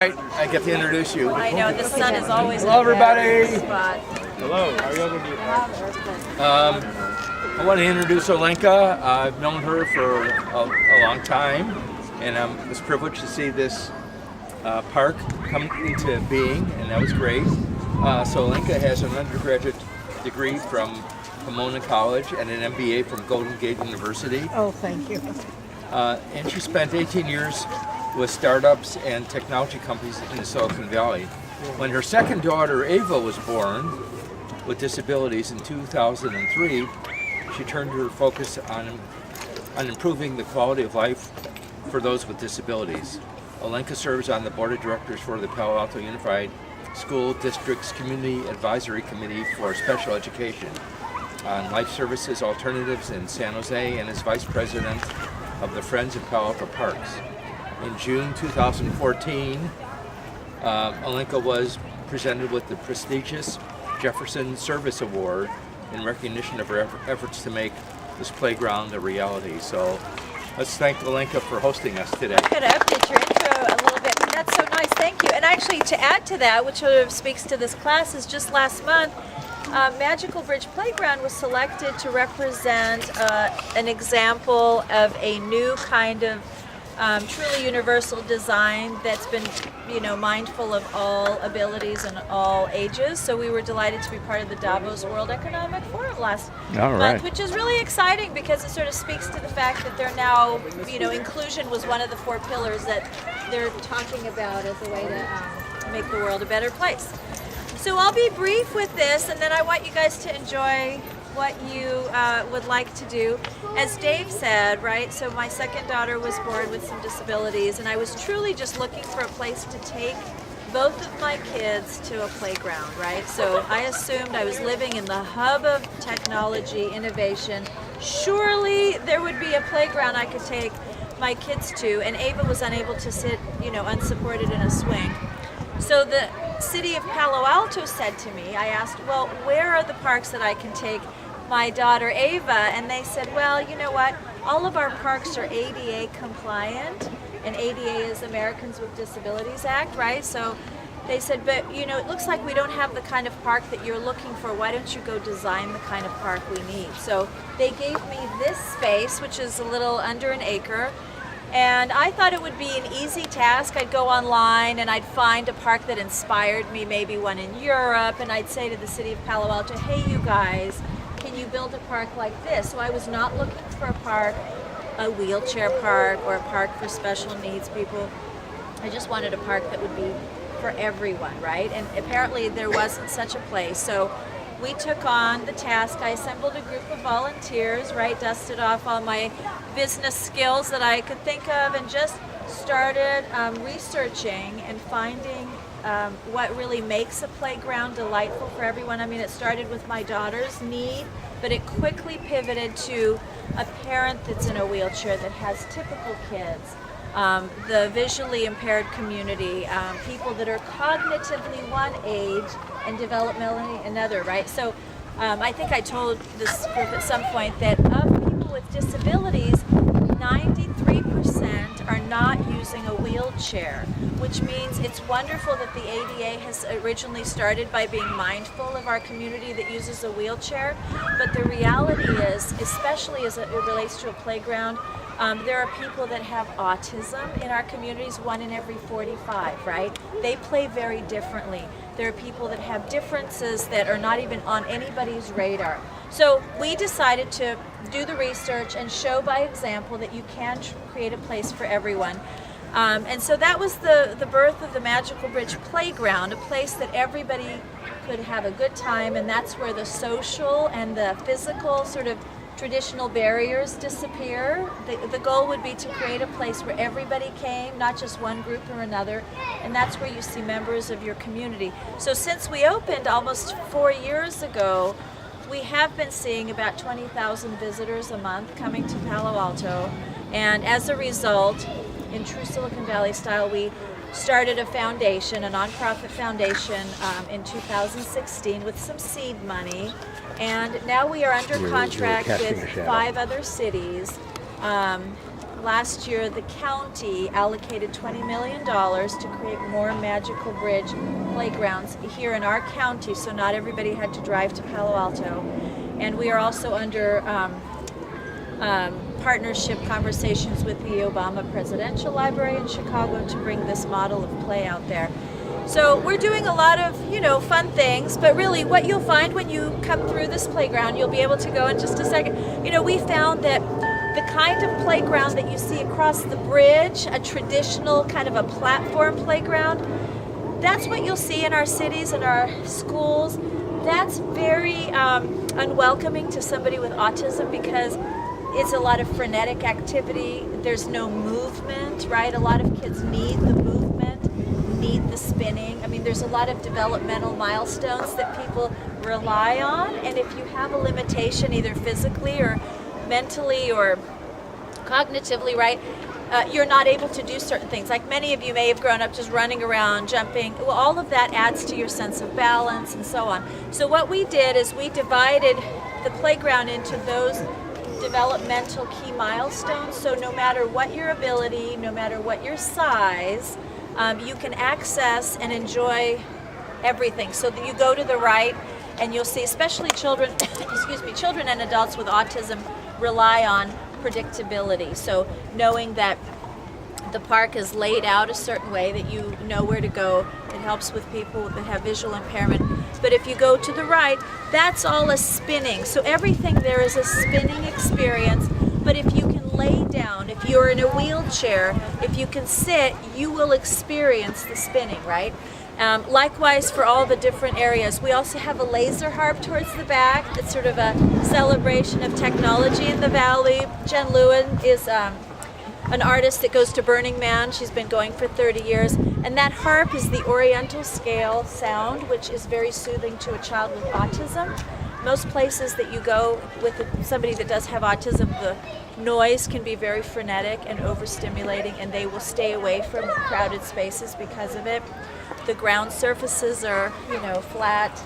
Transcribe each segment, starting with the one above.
Right, I get to introduce you. I know, the sun is always Hello, everybody. Hello, how are you doing? I want to introduce Olenka. I've known her for a long time, and I was privileged to see this park come into being, and that was great. So Olenka has an undergraduate degree from Pomona College and an MBA from Golden Gate University. Oh, thank you. And she spent 18 years with startups and technology companies in the Silicon Valley. When her second daughter, Ava, was born with disabilities in 2003, she turned her focus on improving the quality of life for those with disabilities. Olenka serves on the board of directors for the Palo Alto Unified School District's Community Advisory Committee for Special Education on Life Services Alternatives in San Jose, and is vice president of the Friends of Palo Alto Parks. In June 2014, Olenka was presented with the prestigious Jefferson Service Award in recognition of her efforts to make this playground a reality. So let's thank Olenka for hosting us today. I'm going to update your intro a little bit. That's so nice, thank you. And actually, to add to that, which sort of speaks to this class, is just last month, Magical Bridge Playground was selected to represent an example of a new kind of truly universal design that's been, mindful of all abilities and all ages. So we were delighted to be part of the Davos World Economic Forum last month, which is really exciting because it sort of speaks to the fact that they're now, inclusion was one of the 4 pillars that they're talking about as a way to make the world a better place. So I'll be brief with this, and then I want you guys to enjoy what you would like to do. As Dave said, right, so my second daughter was born with some disabilities, and I was truly just looking for a place to take both of my kids to a playground, right? So I assumed I was living in the hub of technology, innovation. Surely there would be a playground I could take my kids to, and Ava was unable to sit, unsupported in a swing. So the city of Palo Alto said to me, I asked, well, where are the parks that I can take my daughter Ava? And they said, well, you know what, all of our parks are ADA compliant, and ADA is Americans with Disabilities Act, right? So they said, but it looks like we don't have the kind of park that you're looking for. Why don't you go design the kind of park we need? So they gave me this space, which is a little under an acre. And I thought it would be an easy task. I'd go online and I'd find a park that inspired me, maybe one in Europe, and I'd say to the city of Palo Alto, hey, you guys, can you build a park like this? So I was not looking for a park, a wheelchair park, or a park for special needs people. I just wanted a park that would be for everyone, right? And apparently there wasn't such a place. So we took on the task. I assembled a group of volunteers, right, dusted off all my business skills that I could think of, and just started researching and finding what really makes a playground delightful for everyone. I mean, it started with my daughter's need, but it quickly pivoted to a parent that's in a wheelchair that has typical kids, the visually impaired community, people that are cognitively one age and developmentally another, right? So I think I told this group at some point that of people with disabilities, 93% are not using a wheelchair, which means it's wonderful that the ADA has originally started by being mindful of our community that uses a wheelchair, but the reality is, especially as it relates to a playground, there are people that have autism in our communities, 1 in every 45, right? They play very differently. There are people that have differences that are not even on anybody's radar. So we decided to do the research and show by example that you can create a place for everyone. And so that was the birth of the Magical Bridge Playground, a place that everybody could have a good time, and that's where the social and the physical sort of traditional barriers disappear. The goal would be to create a place where everybody came, not just one group or another, and that's where you see members of your community. So since we opened almost 4 years ago, we have been seeing about 20,000 visitors a month coming to Palo Alto, and as a result, in true Silicon Valley style, we started a foundation, a nonprofit foundation, in 2016 with some seed money, and now we are under contract with 5 other cities last year the county allocated $20 million to create more Magical Bridge playgrounds here in our county, so not everybody had to drive to Palo Alto. And we are also under partnership conversations with the Obama Presidential Library in Chicago to bring this model of play out there. So we're doing a lot of, fun things, but really what you'll find when you come through this playground, you'll be able to go in just a second. We found that the kind of playground that you see across the bridge, a traditional kind of a platform playground, that's what you'll see in our cities and our schools. That's very unwelcoming to somebody with autism because it's a lot of frenetic activity. There's no movement, right? A lot of kids need the movement, need the spinning. I mean, there's a lot of developmental milestones that people rely on, and if you have a limitation either physically or mentally or cognitively, right, you're not able to do certain things. Like many of you may have grown up just running around, jumping. Well, all of that adds to your sense of balance and so on. So what we did is we divided the playground into those developmental key milestones. So no matter what your ability, no matter what your size, you can access and enjoy everything. So that you go to the right and you'll see, especially children, children and adults with autism rely on predictability. So knowing that the park is laid out a certain way, that you know where to go, it helps with people that have visual impairment. But if you go to the right, that's all a spinning. So everything there is a spinning experience. But if you can lay down, if you're in a wheelchair, if you can sit, you will experience the spinning, right? Likewise for all the different areas. We also have a laser harp towards the back. It's sort of a celebration of technology in the valley. Jen Lewin is an artist that goes to Burning Man. She's been going for 30 years. And that harp is the Oriental scale sound, which is very soothing to a child with autism. Most places that you go with somebody that does have autism, the noise can be very frenetic and overstimulating, and they will stay away from crowded spaces because of it. The ground surfaces are, flat.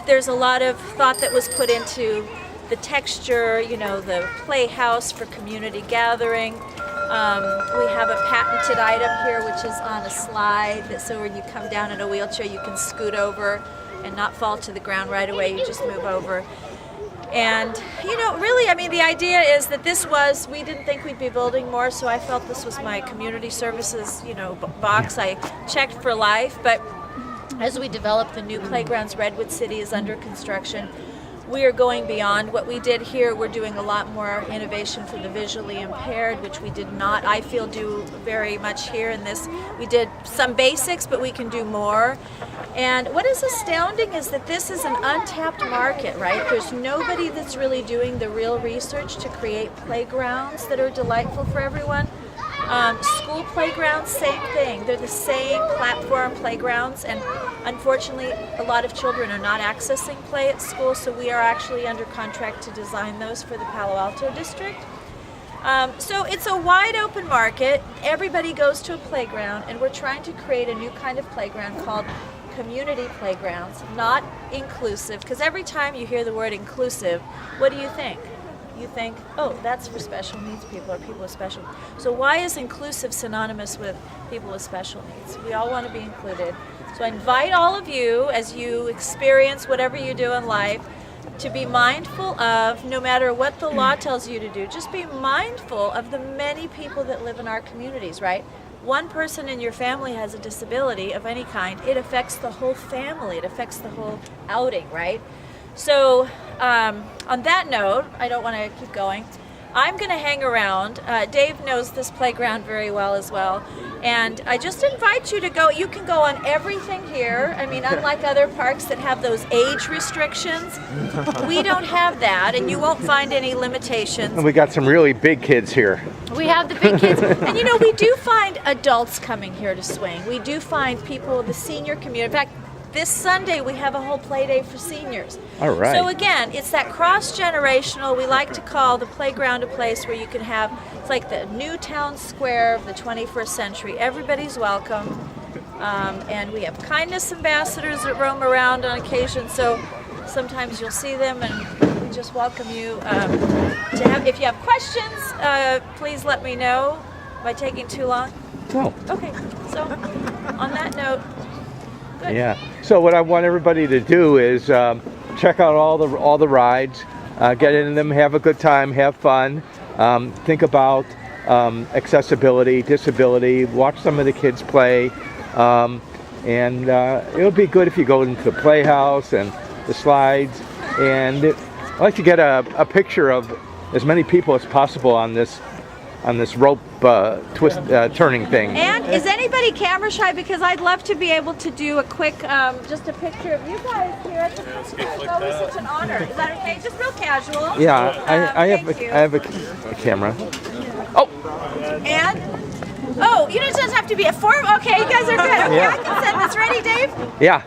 There's a lot of thought that was put into the texture, the playhouse for community gathering. We have a patented item here which is on a slide, so when you come down in a wheelchair you can scoot over and not fall to the ground right away, you just move over. And, really, the idea is that we didn't think we'd be building more, so I felt this was my community services, box. I checked for life, but as we develop the new playgrounds, Redwood City is under construction. We are going beyond what we did here. We're doing a lot more innovation for the visually impaired, which we did not, I feel, do very much here in this. We did some basics, but we can do more. And what is astounding is that this is an untapped market, right? There's nobody that's really doing the real research to create playgrounds that are delightful for everyone. School playgrounds, same thing. They're the same platform playgrounds, and unfortunately a lot of children are not accessing play at school, so we are actually under contract to design those for the Palo Alto district. So it's a wide open market. Everybody goes to a playground, and we're trying to create a new kind of playground called community playgrounds, not inclusive, because every time you hear the word inclusive, what do you think? You think, oh, that's for special needs people or people with special. So why is inclusive synonymous with people with special needs? We all want to be included. So I invite all of you, as you experience whatever you do in life, to be mindful of, no matter what the law tells you to do, just be mindful of the many people that live in our communities, right? One person in your family has a disability of any kind, it affects the whole family, it affects the whole outing, right? So on that note, I don't want to keep going. I'm going to hang around. Dave knows this playground very well as well. And I just invite you to go. You can go on everything here. Unlike other parks that have those age restrictions, we don't have that, and you won't find any limitations. And we got some really big kids here. We have the big kids. And we do find adults coming here to swing. We do find people, the senior community. In fact, this Sunday we have a whole play day for seniors. All right. So again, it's that cross-generational. We like to call the playground a place where you can have, it's like the new town square of the 21st century. Everybody's welcome. And we have kindness ambassadors that roam around on occasion. So sometimes you'll see them, and we just welcome you to have. If you have questions, please let me know. Am I taking too long? No. Okay. So, on that note, good. Yeah. So what I want everybody to do is check out all the rides, get in them, have a good time, have fun, think about accessibility, disability, watch some of the kids play, and it'll be good if you go into the playhouse and the slides. And I'd like to get a picture of as many people as possible on this rope twist turning thing. And is anybody camera shy? Because I'd love to be able to do a quick, just a picture of you guys here at the festival. It's always such an honor. Is that okay? Just real casual. Yeah, I thank you. have a camera. Oh, And you know, it doesn't have to be a form. Okay, you guys are good. Okay, Yeah. I can send this. Ready, Dave? yeah.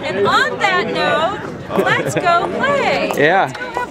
And on that note, let's go play. Yeah. Let's go